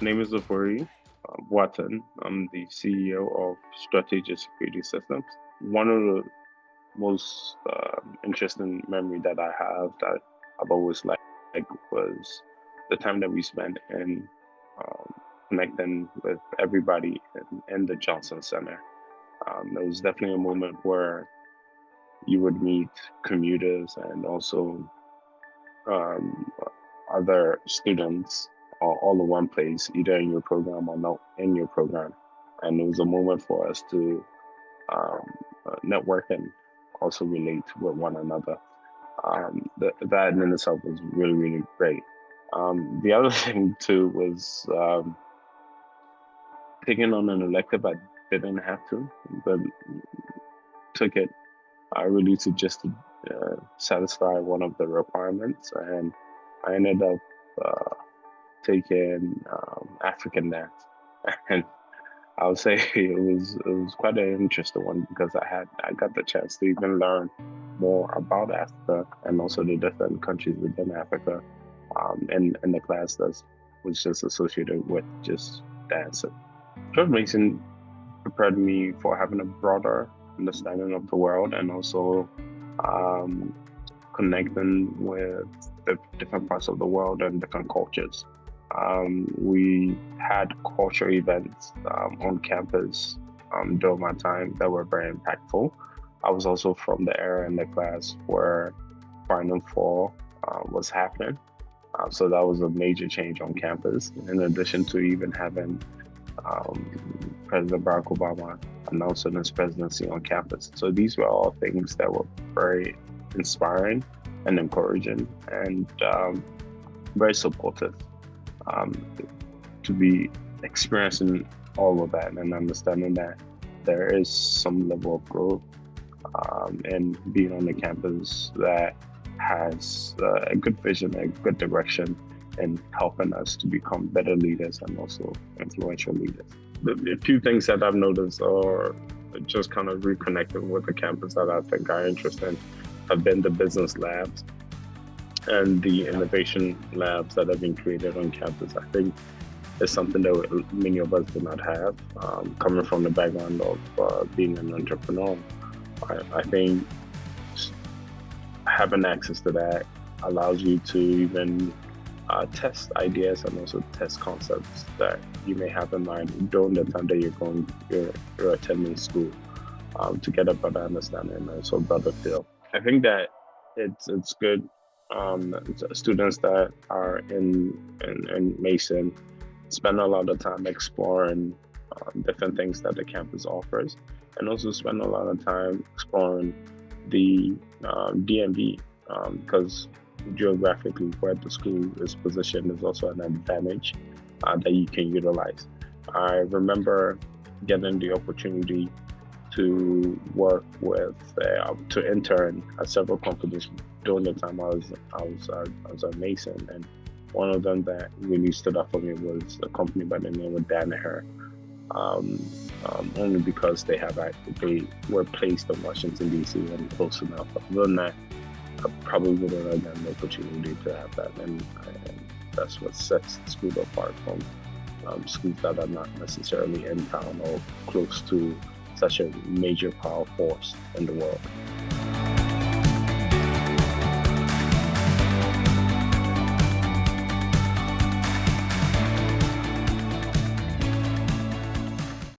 name is Ofori Boateng. I'm the CEO of Strategic Security Systems. One of the most interesting memory that I have that I've always liked was the time that we spent in um, connecting with everybody in the Johnson Center. It was definitely a moment where you would meet commuters and also um, other students all in one place, either in your program or not in your program. And it was a moment for us to um, network and also relate with one another. That in itself was really, really great. The other thing too was taking on an elective I didn't have to, but took it really to just satisfy one of the requirements, and I ended up taking African dance, and I would say it was quite an interesting one because I got the chance to even learn more about Africa and also the different countries within Africa, in the class that was just associated with just dancing. George Mason prepared me for having a broader understanding of the world and also um, connecting with the different parts of the world and different cultures. We had culture events on campus during my time that were very impactful. I was also from the era in the class where Final Four was happening. So that was a major change on campus, in addition to even having President Barack Obama announcing his presidency on campus. So these were all things that were very inspiring and encouraging and very supportive um, to be experiencing all of that and understanding that there is some level of growth and being on the campus that has a good vision, a good direction, and helping us to become better leaders and also influential leaders. The few things that I've noticed are just kind of reconnecting with the campus that I think are interesting have been the business labs and the innovation labs that have been created on campus. I think it's something that many of us do not have. Coming from the background of being an entrepreneur, I think having access to that allows you to even test ideas and also test concepts that you may have in mind during the time that you're attending school, to get a better understanding and also a better feel. I think that it's good. Students that are in Mason spend a lot of time exploring different things that the campus offers, and also spend a lot of time exploring the DMV, because geographically where the school is positioned is also an advantage that you can utilize. I remember getting the opportunity to work with to intern at several companies during the time I was a Mason, and one of them that really stood out for me was a company by the name of Danaher. Only because they were placed in Washington D.C. and close enough. Other than that, I probably wouldn't have gotten the opportunity to have that, and that's what sets the school apart from schools that are not necessarily in town or close to such a major power force in the world.